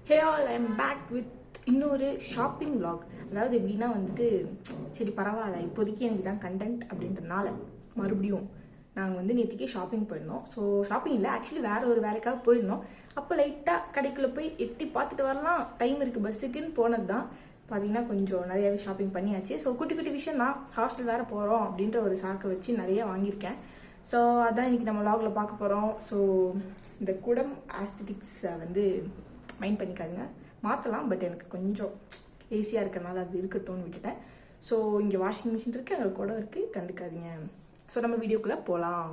Hey all I am back with இன்னொரு shopping vlog. அதாவது எப்படின்னா வந்துட்டு சரி பரவாயில்ல இப்போதைக்கு எனக்கு தான் கண்டென்ட் அப்படின்றதுனால மறுபடியும் நாங்கள் வந்து நேற்றுக்கே ஷாப்பிங் போயிருந்தோம். ஸோ ஷாப்பிங் இல்லை, ஆக்சுவலி வேறு ஒரு வேலைக்காக போயிருந்தோம். அப்போ லைட்டாக கடைக்குள்ளே போய் எட்டி பார்த்துட்டு வரலாம், டைம் இருக்குது பஸ்ஸுக்குன்னு போனது தான். பார்த்தீங்கன்னா கொஞ்சம் நிறையாவே ஷாப்பிங் பண்ணியாச்சு. ஸோ குட்டி குட்டி விஷயம் தான், ஹாஸ்டல் வேறு போகிறோம் அப்படின்ற ஒரு சாக்கை வச்சு நிறைய வாங்கியிருக்கேன். ஸோ அதான் இன்றைக்கி நம்ம vlogல பார்க்க போகிறோம். ஸோ இந்த குடம் ஆஸ்தெட்டிக்ஸை வந்து மைண்ட் பண்ணிக்காதுங்க, மாற்றலாம். பட் எனக்கு கொஞ்சம் ஈஸியாக இருக்கிறனால அது இருக்கட்டும்னு விட்டுட்டேன். ஸோ இங்கே வாஷிங் மிஷின் இருக்குது, அங்கே குடம் இருக்குது, கண்டுக்காதீங்க. ஸோ நம்ம வீடியோக்குள்ளே போகலாம்.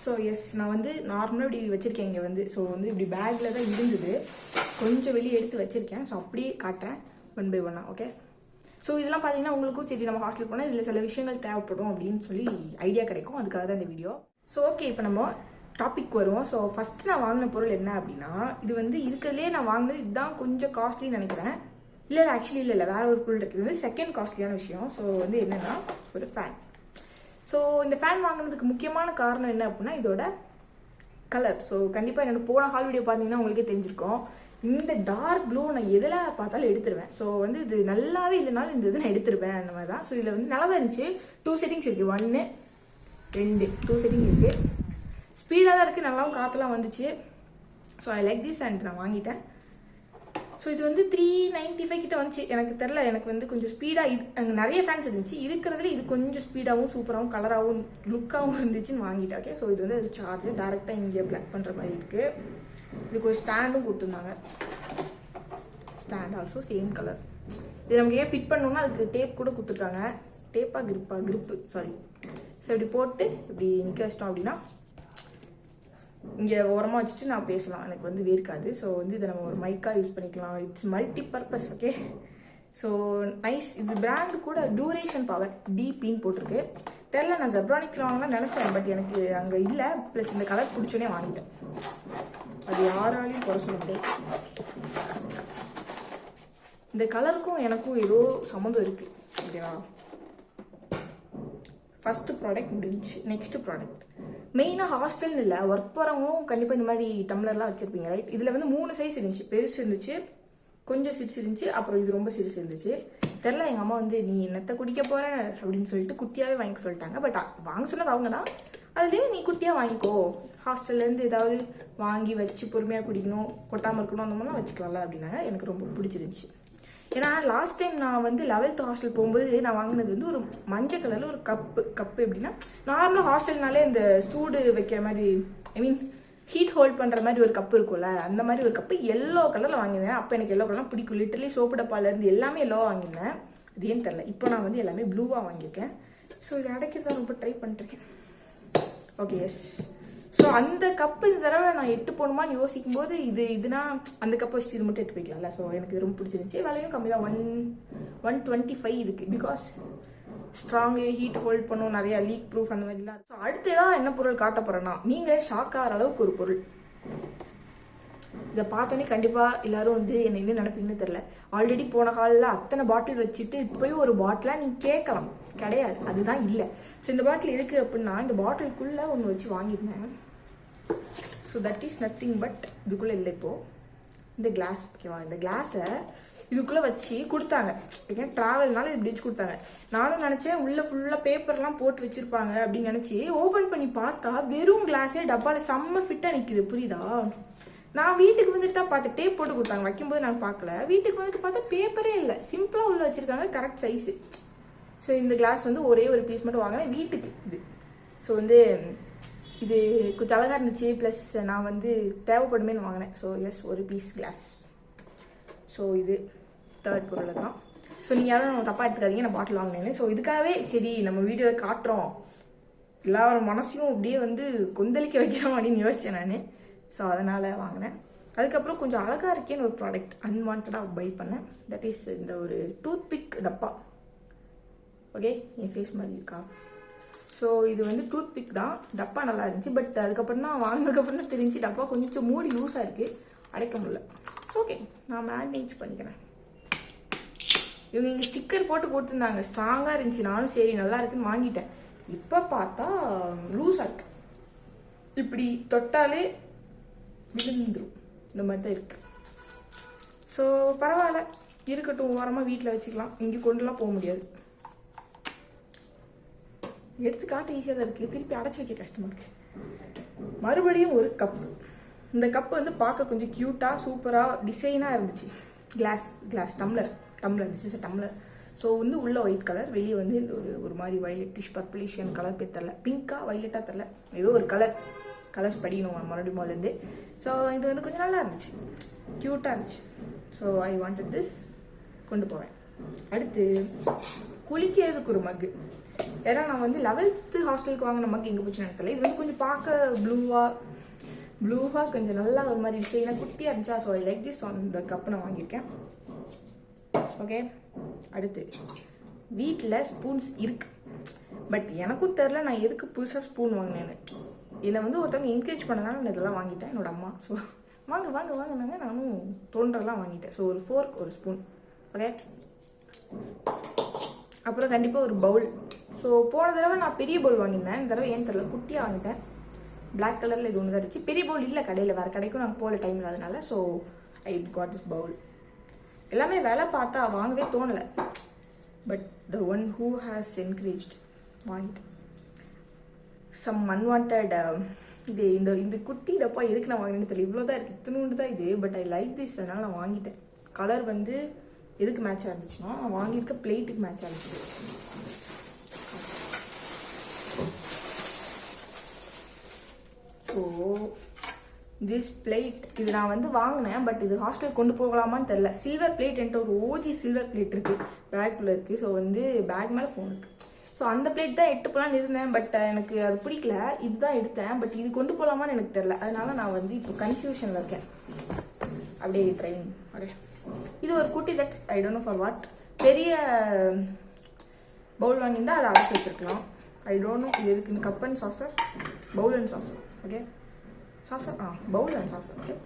ஸோ எஸ், நான் வந்து நார்மலாக இப்படி வச்சுருக்கேன் இங்கே வந்து. ஸோ வந்து இப்படி பேக்கில் தான் இருந்தது, கொஞ்சம் வெளியே எடுத்து வச்சுருக்கேன். ஸோ அப்படியே காட்டுறேன் ஒன் பை ஒன்னாக. ஓகே, ஸோ இதெல்லாம் பார்த்தீங்கன்னா உங்களுக்கும் சரி நம்ம ஹாஸ்டல் போனால் இதில் சில விஷயங்கள் தேவைப்படும் அப்படின்னு சொல்லி ஐடியா கிடைக்கும், அதுக்காக தான் இந்த வீடியோ. ஸோ ஓகே, இப்போ நம்ம டாபிக் வருவோம். ஸோ ஃபஸ்ட்டு நான் வாங்கின பொருள் என்ன அப்படின்னா, இது வந்து இருக்கிறதுலே நான் வாங்கினது இதுதான் கொஞ்சம் காஸ்ட்லின்னு நினைக்கிறேன். இல்லை ஆக்சுவலி இல்லை வேறு ஒரு பொருள் இருக்குது, இது வந்து செகண்ட் காஸ்ட்லியான விஷயம். ஸோ வந்து என்னென்னா ஒரு ஃபேன். ஸோ இந்த ஃபேன் வாங்கினதுக்கு முக்கியமான காரணம் என்ன அப்படின்னா இதோட கலர். ஸோ கண்டிப்பாக என்னோட போன ஹால் வீடியோ பார்த்தீங்கன்னா உங்களுக்கே தெரிஞ்சிருக்கும், இந்த டார்க் ப்ளூ நான் எதில் பார்த்தாலும் எடுத்துருவேன். ஸோ வந்து இது நல்லாவே இல்லைனாலும் இந்த இது நான் எடுத்துருவேன் அந்த மாதிரி தான். ஸோ இதில் வந்து நல்லா தான் இருந்துச்சு. 2 செட்டிங்ஸ் இருக்குது, 1 2 2 செட்டிங் இருக்குது. ஸ்பீடாக தான் இருக்குது, நல்லாவும் காற்றுலாம் வந்துச்சு. So I like this and நான் வாங்கிட்டேன். ஸோ இது வந்து 395 கிட்ட வந்துச்சு. எனக்கு தெரில, எனக்கு வந்து கொஞ்சம் ஸ்பீடாக அங்கே நிறைய ஃபேன்ஸ் இருந்துச்சு, இருக்கிறதுல இது கொஞ்சம் ஸ்பீடாகவும் சூப்பராகவும் கலராகவும் லுக்காகவும் இருந்துச்சுன்னு வாங்கிட்டேன். ஓகே, ஸோ இது வந்து அது சார்ஜர் டேரெக்டாக இங்கே ப்ளக் பண்ணுற மாதிரி இருக்குது. இதுக்கு ஒரு ஸ்டாண்டும் கொடுத்துருந்தாங்க, ஸ்டாண்ட் ஆல்சோ சேம் கலர். இது நமக்கு ஏன் ஃபிட் பண்ணணும்னா அதுக்கு டேப் கூட கொடுத்துருக்காங்க, டேப்பாக கிரிப்பு சாரி. ஸோ இப்படி போட்டு இப்படி நிற்க வச்சிட்டோம் அப்படின்னா இங்கே ஓரமாக வச்சுட்டு நான் பேசலாம், எனக்கு வந்து வேர்க்காது. ஸோ வந்து இதை நம்ம ஒரு மைக்காக யூஸ் பண்ணிக்கலாம், it's multi purpose. Okay, so nice. இது பிராண்டு கூட டியூரேஷன் பவர் டிபின்னு போட்டிருக்கு. தெரில, நான் ஜெப்ரானிக்ஸில் வாங்கலாம் நினச்சேன், பட் எனக்கு அங்கே இல்லை. ப்ளஸ் இந்த கலர் பிடிச்சோன்னே வாங்கிட்டேன், அது யாராலையும் குறை சொல்ல முடியாது. இந்த கலருக்கும் எனக்கும் ஏதோ சம்மந்தம் இருக்குது. ஓகேவா, ஃபஸ்ட்டு ப்ராடக்ட் முடிஞ்சிச்சு. நெக்ஸ்ட்டு ப்ராடக்ட் மெயினாக ஹாஸ்டல்னு இல்லை, ஒர்க் போகிறவங்களும் கண்டிப்பாக இந்த மாதிரி டம்ளர்லாம் வச்சுருப்பீங்க ரைட். இதில் வந்து 3 சைஸ் இருந்துச்சு, பெருசு இருந்துச்சு, கொஞ்சம் சிறுசு இருந்துச்சு, அப்புறம் இது ரொம்ப சிறுசு இருந்துச்சு. தெரில, எங்கள் அம்மா வந்து நீ என்னத்தை குடிக்க போகிற அப்படின்னு சொல்லிட்டு குட்டியாகவே வாங்கிக்க சொல்லிட்டாங்க. பட் வாங்க சொன்னது அவங்க தான், அதுலேயும் நீ குட்டியாக வாங்கிக்கோ, ஹாஸ்டல்லேருந்து ஏதாவது வாங்கி வச்சு பொறுமையாக குடிக்கணும், கொட்டாமல் இருக்கணும், அந்த மாதிரிலாம் வச்சுக்கலாம்ல அப்படின்னாங்க. எனக்கு ரொம்ப பிடிச்சிருந்துச்சு. ஏன்னா லாஸ்ட் டைம் நான் வந்து 11th ஹாஸ்டல் போகும்போது நான் வாங்கினது வந்து ஒரு மஞ்சள் கலரில் ஒரு கப்பு எப்படின்னா நார்மலாக ஹாஸ்டல்னாலே இந்த சூடு வைக்கிற மாதிரி, ஐ மீன் ஹீட் ஹோல்ட் பண்ணுற மாதிரி ஒரு கப்பு இருக்கும்ல, அந்த மாதிரி ஒரு கப்பு எல்லோ கலரில் வாங்கியிருந்தேன். அப்போ எனக்கு எல்லோ கலர்லாம் பிடிக்கும், லிட்டரலி சோப்பு டப்பாலேருந்து எல்லாமே எல்லோவாக வாங்கியிருந்தேன். அது ஏன்னு தெரில, இப்போ நான் வந்து எல்லாமே ப்ளூவாக வாங்கியிருக்கேன். ஸோ இது அடைக்கிறதா ரொம்ப ட்ரை பண்ணிட்டுருக்கேன். ஓகே எஸ், ஸோ அந்த கப்பு இந்த தடவை நான் எட்டு போகணுமான்னு யோசிக்கும் போது இதுனா அந்த கப்பை வச்சு இது மட்டும் எட்டு போய்க்கலாம்ல. ஸோ எனக்கு ரொம்ப பிடிச்சிருந்துச்சி, விலையும் கம்மி தான், 125 இருக்குது. பிகாஸ் ஸ்ட்ராங்கு, ஹீட் ஹோல்ட் பண்ணும், நிறையா லீக் ப்ரூஃப் அந்த மாதிரிலாம். ஸோ அடுத்ததான் என்ன பொருள் காட்ட போகிறேன்னா, நீங்கள் ஷாக் ஆகிற அளவுக்கு ஒரு பொருள். இதை பார்த்தோன்னே கண்டிப்பாக எல்லோரும் வந்து என்ன என்ன நினைப்பீங்கன்னு தெரில. ஆல்ரெடி போன காலில் அத்தனை பாட்டில் வச்சுட்டு போய் ஒரு பாட்டிலாக நீங்கள் கேட்கலாம், கிடையாது அதுதான் இல்லை. ஸோ இந்த பாட்டில் எதுக்கு அப்படின்னா, இந்த பாட்டிலுக்குள்ளே ஒன்று வச்சு வாங்கியிருந்தேன். So that is nothing but இதுக்குள்ளே இல்லை இப்போது இந்த கிளாஸ். ஓகேவா, இந்த கிளாஸை இதுக்குள்ளே வச்சு கொடுத்தாங்க. ஓகே, ட்ராவல்னால இப்படி வச்சு கொடுத்தாங்க. நானும் நினச்சேன் உள்ளே ஃபுல்லாக பேப்பர்லாம் போட்டு வச்சுருப்பாங்க அப்படின்னு நினச்சி ஓப்பன் பண்ணி பார்த்தா வெறும் கிளாஸே டப்பாவில் செம்ம ஃபிட்டாக நிற்கிது, புரியுதா. நான் வீட்டுக்கு வந்துட்டு தான் பார்த்து டேப் போட்டு கொடுத்தாங்க, வைக்கும்போது நான் பார்க்கல. வீட்டுக்கு வந்துட்டு பார்த்தா பேப்பரே இல்லை, சிம்பிளாக உள்ளே வச்சுருக்காங்க, கரெக்ட் சைஸு. ஸோ இந்த கிளாஸ் வந்து ஒரே ஒரு பீஸ் மட்டும் வாங்கினேன் வீட்டுக்கு இது. ஸோ வந்து இது கொஞ்சம் அழகாக இருந்துச்சு, ப்ளஸ் நான் வந்து தேவைப்படுமேன்னு வாங்கினேன். ஸோ எஸ், ஒரு பீஸ் கிளாஸ். ஸோ இது தேர்ட் பொருள் தான். ஸோ நீங்கள் யாரும் தப்பாக எடுத்துக்காதீங்க, நான் பாட்டில் வாங்கினேன்னு. ஸோ இதுக்காகவே சரி நம்ம வீடியோவை காட்டுறோம், எல்லாரும் மனசையும் அப்படியே வந்து கொந்தளிக்க வைக்கிறோம் அப்படின்னு யோசித்தேன் நான். ஸோ அதனால் வாங்கினேன். அதுக்கப்புறம் கொஞ்சம் அழகாக இருக்கேன்னு ஒரு ப்ராடக்ட் அன்வான்டாக பை பண்ணேன். தட் இஸ் இந்த ஒரு டூத் பிக் டப்பா. ஓகே, என் ஃபேஸ் மாதிரி இருக்கா. ஸோ இது வந்து டூத் பிக் தான், டப்பா நல்லா இருந்துச்சு. பட் அதுக்கப்புறம் தான் வாங்கினதுக்கப்புறம் தான் தெரிஞ்சு டப்பா கொஞ்சம் மூடி லூஸாக இருக்குது, அடைக்க முடியல. ஓகே, நான் மேனேஜ் பண்ணிக்கிறேன். இவங்க இங்கே ஸ்டிக்கர் போட்டு கொடுத்துருந்தாங்க, ஸ்ட்ராங்காக இருந்துச்சு. நானும் சரி நல்லா இருக்குன்னு வாங்கிட்டேன். இப்போ பார்த்தா லூஸாக இருக்கு. இப்படி தொட்டாலே விழுந்துடும், இந்த மாதிரி தான் இருக்கு. ஸோ பரவாயில்ல, இருக்கட்டும், ஓரமாக வீட்டில் வச்சுக்கலாம். இங்கே கொண்டுலாம் போக முடியாது. எடுத்து காட்ட ஈஸியாக தான் இருக்குது, திருப்பி அடைச்சி வைக்க கஷ்டமாக இருக்குது. மறுபடியும் ஒரு கப்பு. இந்த கப்பு வந்து பார்க்க கொஞ்சம் க்யூட்டாக சூப்பராக டிசைனாக இருந்துச்சு. Class tumbler this is tumbler. So வந்து உள்ள ஒயிட் கலர், வெளியே வந்து இந்த ஒரு மாதிரி வயலட்டிஷ் பர்பிளிஷியன் கலர் பேர் தெரில, பிங்காக வைலட்டாக தெரில, ஏதோ ஒரு கலர்ஸ் படிக்கணும் மறுபடியும் முதலேருந்து. ஸோ இது வந்து கொஞ்சம் நல்லா இருந்துச்சு, க்யூட்டாக இருந்துச்சு. ஸோ ஐ வாண்டட் திஸ், கொண்டு போவேன். அடுத்து குளிக்கிறதுக்கு ஒரு மக்கு. ஏன்னா நான் வந்து 11th ஹாஸ்டலுக்கு வாங்கின மக்கு எங்கே போச்சுன்னு எனக்கு தெரியல. இது வந்து கொஞ்சம் பார்க்க ப்ளூவாக கொஞ்சம் நல்லா ஒரு மாதிரி டிசைனாக குட்டியாக இருந்துச்சா. So I like this on இந்த கப்பு நான் வாங்கியிருக்கேன். ஓகே, அடுத்து வீட்டில் ஸ்பூன்ஸ் இருக்கு, பட் எனக்கும் தெரில நான் எதுக்கு புதுசாக ஸ்பூன் வாங்கினேன்னு. என்னை வந்து ஒருத்தவங்க என்கரேஜ் பண்ணனால நான் இதெல்லாம் வாங்கிட்டேன், என்னோட அம்மா. ஸோ வாங்கினாங்க, நானும் தோன்றெல்லாம் வாங்கிட்டேன். ஸோ ஒரு ஃபோர்க், ஒரு ஸ்பூன். ஓகே, அப்புறம் கண்டிப்பாக ஒரு பவுல். ஸோ போன தடவை நான் பெரிய பவுல் வாங்கியிருந்தேன், இந்த தடவை ஏன் தெரில குட்டியாக வாங்கிட்டேன். பிளாக் கலரில் இது ஒன்று தான் இருந்துச்சு. பெரிய பவுல் இல்லை கடையில், வேறு கடைக்கும் நாங்கள் போகல டைம் இல்லாதனால. So I got this bowl. எல்லாமே வேலை பார்த்தா வாங்கவே தோணலை, but the one who has encouraged வாங்கிட்டேன். சம் அன்வான்ட் இது இந்த குட்டி டப்பா எதுக்கு நான் வாங்கினேன்னு தெரியல. இவ்வளோ தான் இருக்குது, இத்தினோண்டு தான் இது, பட் ஐ லைக் திஸ், அதனால் நான் வாங்கிட்டேன். கலர் வந்து எதுக்கு மேட்சாக இருந்துச்சுன்னா நான் வாங்கியிருக்க பிளேட்டுக்கு மேட்சாக இருந்துச்சு. ஸோ திஸ் பிளேட் இது நான் வந்து வாங்கினேன், பட் இது ஹாஸ்டலுக்கு கொண்டு போகலாமான்னு தெரில. சில்வர் பிளேட் என்கிட்ட ஒரு ஓஜி சில்வர் பிளேட் இருக்குது, பேக்குள்ளே இருக்குது. ஸோ வந்து பேக் மேலே ஃபோன் இருக்குது. ஸோ அந்த பிளேட் தான் எட்டு போகலான்னு இருந்தேன், பட் எனக்கு அது பிடிக்கல. இதுதான் எடுத்தேன், பட் இது கொண்டு போகலாமான்னு எனக்கு தெரில. அதனால நான் வந்து இப்போ கன்ஃபியூஷனில் இருக்கேன். அப்படியே ட்ரைவிங். ஓகே, இது ஒரு குட்டி that, I don't no for what. பெரிய பவுல் வாங்கியிருந்தால் அதை அடைச்சி வச்சுருக்கலாம். ஐ டோன்ட் நோ இது எதுக்குன்னு. Cup and saucer, bowl and saucer. Okay, saucer, bowl and saucer. Okay,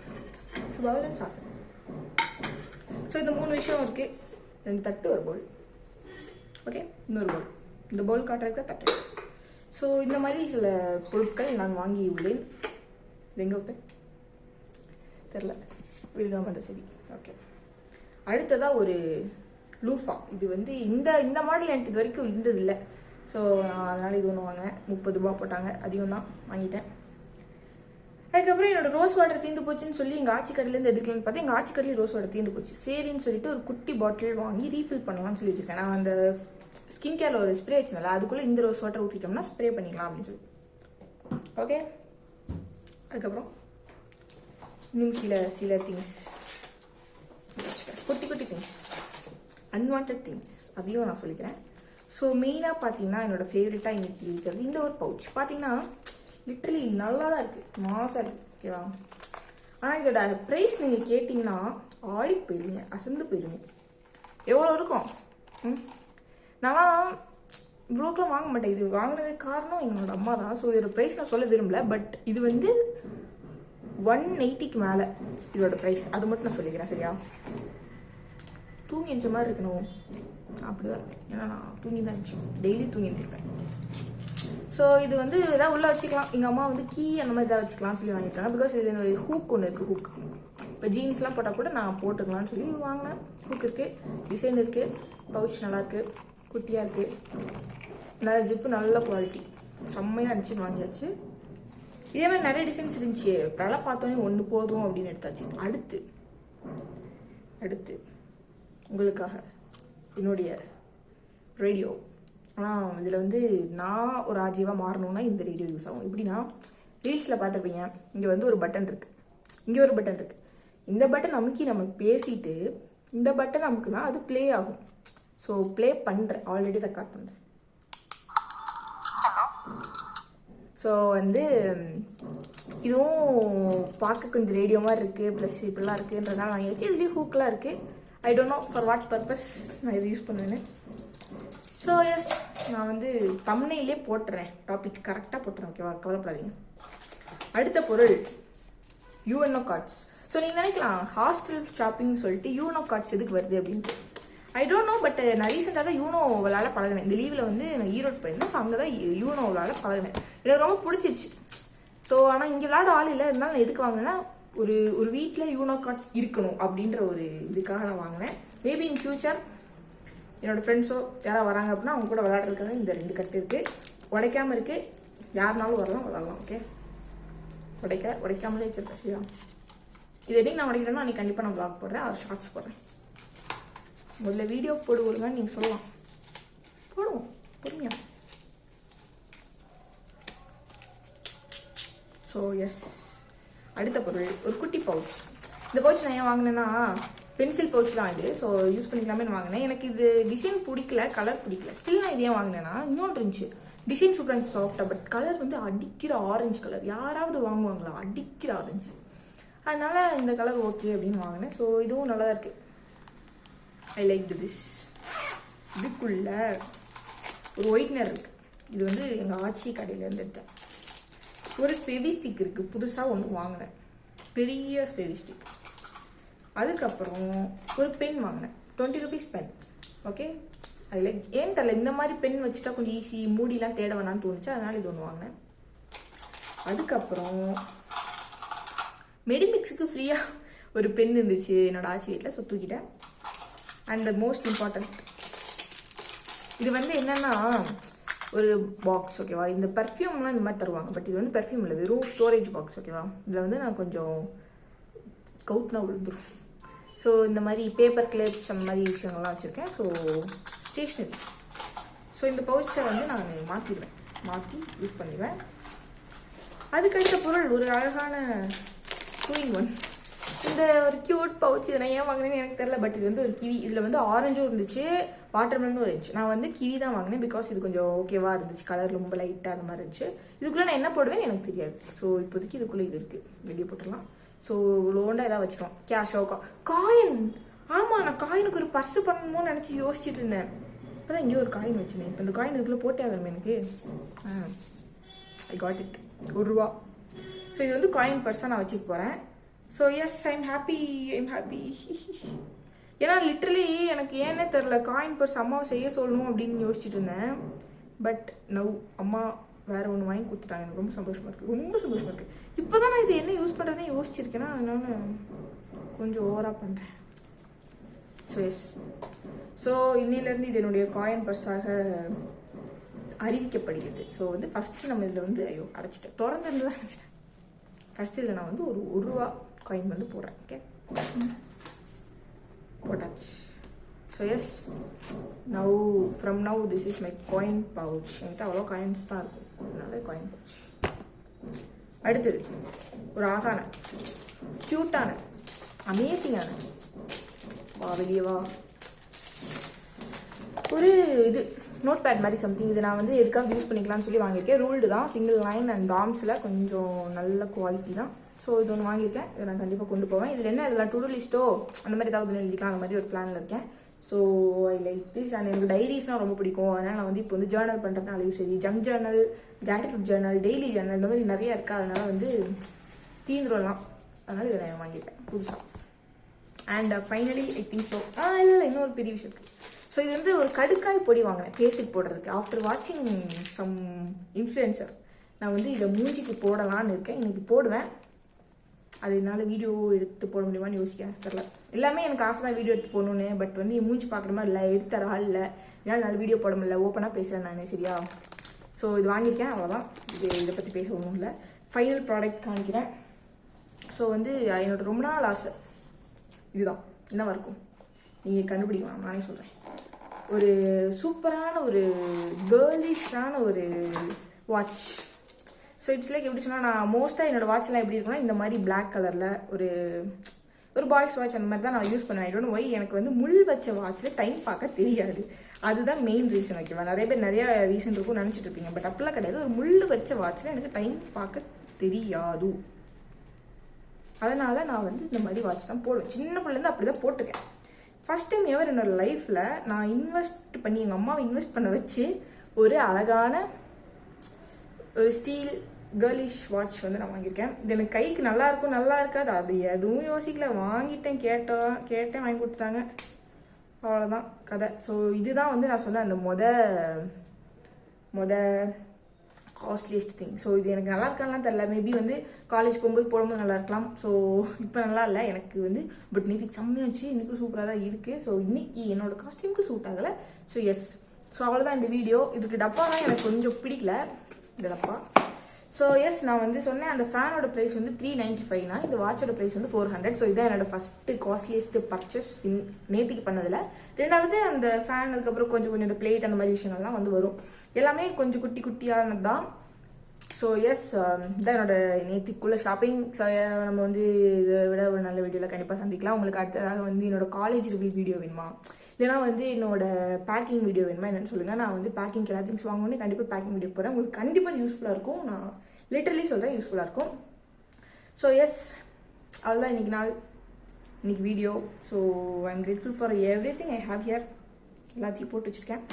so bowl and saucer. So இந்த 3 விஷயம் இருக்குது. 2 தட்டு, ஒரு பவுல். ஓகே, இன்னொரு பவுல். இந்த பவுல் காட்டுறதுக்கு தான் தட்டு. ஸோ இந்த மாதிரி சில பொருட்கள் நான் வாங்கி உள்ளேன். இது எங்கே வைப்பேன் தெரில, விழுகாமல் அந்த சரி. ஓகே, அடுத்ததாக ஒரு லூஃபா. இது வந்து இந்த மாடல் எனக்கு இது வரைக்கும் இருந்ததில்லை. ஸோ நான் அதனால் இது ஒன்று வாங்கினேன். 30 ரூபா போட்டாங்க, அதிகம் தான், வாங்கிட்டேன். அதுக்கப்புறம் என்னோடய ரோஸ் வாட்டர் தீர்ந்து போச்சுன்னு சொல்லி எங்கள் ஆச்சி கடையிலேருந்து எடுக்கலான்னு பார்த்தா எங்கள் ஆச்சி கடையில் ரோஸ் வாட்டர் தீர்ந்து போச்சு. சரின்னு சொல்லிட்டு ஒரு குட்டி பாட்டில் வாங்கி ரீஃபில் பண்ணலாம்னு சொல்லி வச்சுருக்கேன். நான் அந்த ஸ்கின் கேரில் ஒரு ஸ்ப்ரே வச்சுனால அதுக்குள்ளே இந்த ரோஸ் வாட்டர் ஊற்றிட்டோம்னா ஸ்ப்ரே பண்ணிக்கலாம் அப்படின்னு சொல்லி. ஓகே, அதுக்கப்புறம் இன்னும் சில திங்ஸ், குட்டி திங்ஸ், அன்வான்ட் திங்ஸ், அதையும் நான் சொல்லிக்கிறேன். ஸோ மெயினாக பார்த்தீங்கன்னா என்னோடய ஃபேவரட்டாக இன்றைக்கி இருக்கிறது இந்த ஒரு பவுச். பார்த்தீங்கன்னா லிட்ரலி நல்லா தான் இருக்குது, மாசாக இருக்குது. ஓகேவா, ஆனால் இதோட ப்ரைஸ் நீங்கள் கேட்டிங்கன்னா ஆடி போயிடுவீங்க, அசந்து போயிடுவீங்க. எவ்வளோ இருக்கும்? நான் இவ்வளோக்கெலாம் வாங்க மாட்டேன். இது வாங்கினதுக்கு காரணம் எங்களோட அம்மா தான். ஸோ இதோட ப்ரைஸ் நான் சொல்ல விரும்பல, பட் இது வந்து 180க்கு மேலே இதோட ப்ரைஸ். அது மட்டும் நான் சொல்லிக்கிறேன், சரியா? தூங்கி எழுந்த மாதிரி இருக்கணும், அப்படி தான் இருக்கேன். ஏன்னா நான் தூங்கி தான் இருந்துச்சு, டெய்லி தூங்கி இருந்திருப்பேன். ஸோ இது வந்து எதாவது உள்ளே வச்சுக்கலாம். எங்கள் அம்மா வந்து கீ அந்த மாதிரி எதாவது வச்சுக்கலாம்னு சொல்லி வாங்கிட்டாங்க. பிகாஸ் இதில் இந்த ஹூக் ஒன்று இருக்குது. ஹூக் இப்போ ஜீன்ஸ்லாம் போட்டால் கூட நான் போட்டுக்கலாம்னு சொல்லி வாங்கினேன். ஹூக் இருக்குது, டிசைன் இருக்குது, பவுச் நல்லாயிருக்கு, குட்டியாக இருக்குது, நல்ல ஜிப்பு, நல்ல குவாலிட்டி, செம்மையாக இருந்துச்சுன்னு வாங்கியாச்சு. இதே மாதிரி நிறைய டிசைன்ஸ் இருந்துச்சு, நல்லா பார்த்தோன்னே ஒன்று போதும் அப்படின்னு எடுத்தாச்சு. அடுத்து உங்களுக்காக என்னுடைய ரேடியோ. ஆனால் இதில் வந்து நான் ஒரு ஆஜீவாக மாறணுன்னா இந்த ரேடியோ யூஸ் ஆகும். எப்படின்னா, ரீல்ஸில் பார்த்துருப்பீங்க, இங்கே வந்து ஒரு பட்டன் இருக்குது, இங்கே ஒரு பட்டன் இருக்குது. இந்த பட்டன் அமுக்கி நம்ம பேசிட்டு இந்த பட்டன் அமுக்குனா அது ப்ளே ஆகும். ஸோ ப்ளே பண்ணுறேன், ஆல்ரெடி ரெக்கார்ட் பண்ணுறேன். ஸோ வந்து இதுவும் பார்க்க கொஞ்சம் ரேடியோ மாதிரி இருக்குது, ப்ளஸ் இப்படிலாம் இருக்குன்றதுனால வாங்கியாச்சு. இதுலேயும் ஹூக்கெலாம் இருக்குது. ஐ don't no for what purpose நான் இது யூஸ் பண்ணுவேன்னு. ஸோ எஸ், நான் வந்து தம்ப்நெயிலே போட்டுறேன், டாபிக் கரெக்டாக போட்டுறேன். ஓகேவா, கவலைப்படாதீங்க. அடுத்த பொருள் யூஎன்ஓ கார்ட்ஸ். ஸோ நீங்கள் நினைக்கலாம் ஹாஸ்டல் ஷாப்பிங்னு சொல்லிட்டு யூஎன்ஓ கார்ட்ஸ் எதுக்கு வருது அப்படின்ட்டு. ஐ டோன்ட் நோ, பட் நான் ரீசெண்டாக தான் யூனோ விளாட பழகினேன். இந்த லீவில் வந்து நான் ஈரோடு போயிருந்தேன். ஸோ அங்கே தான் யூனோ விளாட பழகினேன். எனக்கு ரொம்ப பிடிச்சிருச்சு. ஸோ ஆனால் இங்கே விளாட ஆள் இல்லை, இருந்தாலும் நான் எதுக்கு வாங்கினேன்னா ஒரு வீட்டில் யூனோ கார்ட்ஸ் இருக்கணும் அப்படின்ற ஒரு இதுக்காக நான் வாங்கினேன். மேபி இன் ஃபியூச்சர் என்னோடய ஃப்ரெண்ட்ஸோ யாராவது வராங்க அப்படின்னா அவங்க கூட விளாட்றதுக்காக இந்த 2 கட்டு இருக்குது. உடைக்காமல் இருக்குது, யாருனாலும் விளாட்லாம். ஓகே, உடைக்காமலே வச்சுருக்கேன். சரியா, இது எப்படி நான் உடைக்கிறேன்னா அன்றைக்கி கண்டிப்பாக நான் வ்ளாக் போடுறேன், ஒரு ஷார்ட்ஸ் போடுறேன். முதல்ல வீடியோ போடுவோங்கன்னு நீங்கள் சொல்லலாம், போடுவோம் பொறுமையாக. ஸோ எஸ், அடுத்த பொருள் ஒரு குட்டி பவுச். இந்த பவுச் நான் ஏன் வாங்கினேன்னா பென்சில் பவுச் தான் இது. ஸோ யூஸ் பண்ணிக்கலாமே வாங்கினேன். எனக்கு இது டிசைன் பிடிக்கல, கலர் பிடிக்கல. ஸ்டில் நான் இது ஏன் வாங்கினேன்னா இன்னொன்று இருந்துச்சு, டிசைன் சூப்பராக இருந்துச்சு, சாஃப்டாக. பட் கலர் வந்து அடிக்கிற ஆரஞ்சு கலர். யாராவது வாங்குவாங்களா அடிக்கிற ஆரஞ்சு? அதனால் இந்த கலர் ஓகே அப்படின்னு வாங்கினேன். ஸோ இதுவும் நல்லா இருக்குது. I like this. இதுக்குள்ள ஒரு ஒயிட்னர் இருக்குது. இது வந்து எங்கள் ஆச்சி கடையிலேருந்து எடுத்தேன். ஒரு ஃபெவிஸ்டிக் இருக்குது, புதுசாக ஒன்று வாங்கினேன், பெரிய ஃபெவிஸ்டிக். அதுக்கப்புறம் ஒரு பென் வாங்கினேன், 20 rupees pen. Okay, I like. ஏன் தெரியல, இந்த மாதிரி பென் வச்சுட்டா கொஞ்சம் ஈஸி, மூடிலாம் தேட வேணான்னு தோணுச்சு, அதனால் இது ஒன்று வாங்கினேன். அதுக்கப்புறம் மெடிமிக்ஸுக்கு ஃப்ரீயாக ஒரு பென் இருந்துச்சு என்னோடய ஆச்சி வீட்டில், ஸோ தூக்கிட்டேன். அண்ட் த மோஸ்ட் இம்பார்ட்டண்ட், இது வந்து என்னென்னா ஒரு பாக்ஸ். ஓகேவா, இந்த பர்ஃப்யூம்லாம் இந்த மாதிரி தருவாங்க, பட் இது வந்து பர்ஃப்யூம் இல்லை, வெறும் ஸ்டோரேஜ் பாக்ஸ். ஓகேவா, இதில் வந்து நான் கொஞ்சம் கவுத்னா விழுந்துடும். ஸோ இந்த மாதிரி பேப்பர் கிளிப்ஸ் அந்த மாதிரி விஷயங்கள்லாம் வச்சுருக்கேன். So stationery. ஸோ இந்த பவுச்சை வந்து நான் மாற்றி யூஸ் பண்ணிடுவேன். அதுக்கடுத்த பொருள் ஒரு அழகான 2-in-1. இந்த ஒரு க்யூட் பவுச். இதை நான் ஏன் வாங்கினேன்னு எனக்கு தெரியல, பட் இது வந்து ஒரு கிவி. இதில் வந்து ஆரஞ்சும் இருந்துச்சு, வாட்டர்மெலனும் இருந்துச்சு. நான் வந்து கிவி தான் வாங்கினேன், பிகாஸ் இது கொஞ்சம் ஓகேவா இருந்துச்சு, கலர் ரொம்ப லைட்டாக அந்த மாதிரி இருந்துச்சு. இதுக்குள்ளே நான் என்ன போடுவேன்னு எனக்கு தெரியாது. ஸோ இப்போதைக்கு இதுக்குள்ளே இது இருக்குது, வெளியே போட்டுடலாம். ஸோ லோண்டாக எதாவது வச்சுக்கலாம். கேஷோ காயின். ஆமாம், நான் காயினுக்கு ஒரு பர்ஸு பண்ணணுமோன்னு நினச்சி யோசிச்சுட்டு இருந்தேன். அப்புறம் இங்கே ஒரு காயின் வச்சுனேன். இப்போ இந்த காயின் இதுக்குள்ளே போட்டே ஆகணும் எனக்கு. I got it. ₹1. ஸோ இது வந்து காயின் பர்ஸாக நான் வச்சுக்க போகிறேன். So yes, I'm happy. ஏன்னா லிட்ரலி எனக்கு ஏன்னே தெரில, காயின் பர்ஸ் அம்மாவை செய்ய சொல்லணும் அப்படின்னு யோசிச்சுட்டு இருந்தேன். பட் நவ் அம்மா வேறு ஒன்று வாங்கி கொடுத்துட்டாங்க. எனக்கு ரொம்ப சந்தோஷமாக இருக்குது. இப்போ தான் நான் இது என்ன யூஸ் பண்ணுறதுன்னு யோசிச்சிருக்கேன்னா, அதனால கொஞ்சம் ஓவராக பண்ணுறேன். ஸோ எஸ், ஸோ இன்னிலேருந்து இது என்னுடைய காயின் பர்ஸாக அறிவிக்கப்படுகிறது. ஸோ வந்து ஃபஸ்ட்டு நம்ம இதில் வந்து அடைச்சிட்டேன், திறந்துருந்து தான் அடைச்சிட்டேன். ஃபஸ்ட்டு இதில் நான் வந்து ஒரு ₹1 காயின் வந்து போடுறேன். ஓகே, போட்டாச்சு. So yes, from now this is my coin pouch. என்கிட்ட அவ்வளோ காயின்ஸ் தான் இருக்கும், அதனால காயின் பவுச். அடுத்தது ஒரு அழகான, க்யூட்டான, அமேசிங்கான, வெளியே வா, ஒரு இது நோட் பேட் மாதிரி சம்திங். இது நான் வந்து எதுக்காக யூஸ் பண்ணிக்கலாம்னு சொல்லி வாங்கியிருக்கேன். ரூல்டு தான், சிங்கிள் லைன் அண்ட் டாம்ஸில் கொஞ்சம் நல்ல குவாலிட்டி தான். ஸோ இது ஒன்று வாங்கியிருக்கேன், இதை நான் கண்டிப்பாக கொண்டு போவேன். இதில் என்ன இதெல்லாம் டு டூ லிஸ்ட்டோ அந்த மாதிரி ஏதாவது எழுதிக்கலாம், அந்த மாதிரி ஒரு பிளானில் இருக்கேன். So I like this. And எனக்கு டைரிஸ்னால் ரொம்ப பிடிக்கும், அதனால் நான் வந்து இப்போ வந்து ஜேர்னல் பண்ணுறதுனாலையும் சரி, junk Journal, gratitude Journal, daily Journal, இந்த மாதிரி நிறையா இருக்கா, அதனால் வந்து தீந்துடலாம். அதனால் இதை நான் வாங்கியிருக்கேன் புதுசாக. And finally I think so இல்லை இன்னொரு பெரிய விஷயம் இருக்குது. ஸோ இது வந்து ஒரு கடுக்காய் பொடி வாங்கினேன் ஃபேஸுக்கு போடுறதுக்கு. ஆஃப்டர் வாட்சிங் சம் இன்ஃப்ளூயன்சர் நான் வந்து இதை மூஞ்சிக்கு போடலான்னு இருக்கேன். இன்றைக்கி போடுவேன். அது என்னால் வீடியோ எடுத்து போட முடியுமான்னு யோசிக்கிறேன், தெரில. எல்லாமே எனக்கு ஆசை தான் வீடியோ எடுத்து போகணுன்னு. பட் வந்து என் மூஞ்சி பார்க்குற மாதிரி இல்லை, எடுத்துற ஆள் இல்லை, என்னால் நல்ல வீடியோ போட முடியல. ஓப்பனாக பேசுகிறேன் நான், சரியா? ஸோ இது வாங்கியிருக்கேன், அவ்வளோதான். இதை பற்றி பேச ஒன்றும் இல்லை. ஃபைனல் ப்ராடக்ட் காமிக்கிறேன். ஸோ வந்து என்னோட ரொம்ப நாள் ஆசை இதுதான். என்னவா இருக்கும் நீங்கள் கண்டுபிடிக்கலாம், நானே சொல்கிறேன். ஒரு சூப்பரான ஒரு கேர்லிஷான ஒரு வாட்ச். ஸோ இட்ஸ் லைக் எப்படி சொன்னால், நான் மோஸ்ட்டாக என்னோடய வாட்ச்லாம் எப்படி இருக்குன்னா இந்த மாதிரி பிளாக் கலரில் ஒரு பாய்ஸ் வாட்ச் அந்த மாதிரி தான் நான் யூஸ் பண்ணுவேன். I don't know why. எனக்கு வந்து முள் வச்ச வாட்சில் டைம் பார்க்க தெரியாது, அதுதான் மெயின் ரீசன். ஓகேவா, நிறைய பேர் நிறையா ரீசன் இருக்கும்னு நினச்சிட்டு இருப்பீங்க, பட் அப்படிலாம் கிடையாது. ஒரு முள் வச்ச வாட்சில் எனக்கு டைம் பார்க்க தெரியாது. அதனால் நான் வந்து இந்த மாதிரி வாட்ச் தான் போடுவேன். சின்ன பிள்ளைலேருந்து அப்படி தான் போட்டிருக்கேன். ஃபஸ்ட் டைம் எவர் என்னோடய லைஃப்பில் நான் இன்வெஸ்ட் பண்ணி, எங்கள் அம்மாவை இன்வெஸ்ட் பண்ண வச்சு ஒரு அழகான ஒரு ஸ்டீல் கேர்லிஷ் வாட்ச் வந்து நான் வாங்கியிருக்கேன். இது எனக்கு கைக்கு நல்லா இருக்காது, அது எதுவும் யோசிக்கல, வாங்கிட்டேன். கேட்டேன், வாங்கி கொடுத்துட்டாங்க. அவ்வளோதான் கதை. ஸோ இதுதான் வந்து நான் சொன்னேன் அந்த மொத காஸ்ட்லியஸ்ட் திங். ஸோ இது எனக்கு நல்லா இருக்கான்லாம் தெரில, மேபி வந்து காலேஜ் போகும்போது போடும்போது நல்லா இருக்கலாம். ஸோ இப்போ நல்லா இல்லை எனக்கு வந்து, பட் நேற்று செம்மையாச்சு, இன்றைக்கும் சூப்பராக தான் இருக்குது. ஸோ இன்னைக்கு என்னோடய காஸ்டியூமுக்கு சூட் ஆகலை. ஸோ எஸ், ஸோ அவ்வளோதான் இந்த வீடியோ. இதுக்கு டப்பாலாம் எனக்கு கொஞ்சம் பிடிக்கல இந்த டப்பா. ஸோ எஸ், நான் வந்து சொன்னேன் அந்த ஃபேனோட ப்ரைஸ் வந்து 395னா இந்த வாட்சோட ப்ரைஸ் வந்து 400. ஸோ இதான் என்னோடய ஃபஸ்ட்டு காஸ்ட்லியஸ்ட்டு பர்ச்சேஸ் நேற்றுக்கு பண்ணதில். ரெண்டாவது அந்த ஃபேன், அதுக்கப்புறம் கொஞ்சம் இந்த பிளேட் அந்த மாதிரி விஷயங்கள்லாம் வந்து வரும். எல்லாமே கொஞ்சம் குட்டி குட்டியானது தான். ஸோ எஸ், இதான் என்னோடய நேற்றுக்குள்ளே ஷாப்பிங். ஸோ நம்ம வந்து இதை விட ஒரு நல்ல வீடியோவில் கண்டிப்பாக சந்திக்கலாம். உங்களுக்கு அடுத்ததாக வந்து என்னோடய காலேஜ் ரிவ்யூ வீடியோ வேணுமா, இல்லைனா வந்து என்னோடய பேக்கிங் வீடியோ வேணுமா என்னென்னு சொல்லுங்கள். நான் வந்து பேக்கிங் எல்லா திங்ஸ் வாங்கணுன்னே கண்டிப்பாக பேக்கிங் வீடியோ போகிறேன். உங்களுக்கு கண்டிப்பாக யூஸ்ஃபுல்லாக இருக்கும். நான் லிட்டரலி சொல்கிறேன், யூஸ்ஃபுல்லாக இருக்கும். ஸோ எஸ், அவ்வளோதான் இன்னைக்கு video. So I am grateful for everything I have here. எல்லாத்தையும் போட்டு வச்சுருக்கேன்.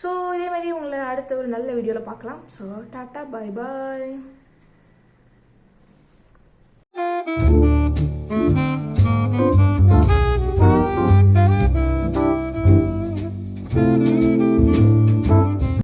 ஸோ இதே மாதிரி உங்களை அடுத்த ஒரு நல்ல வீடியோவில் பார்க்கலாம். ஸோ டாட்டா, பாய் பாய்.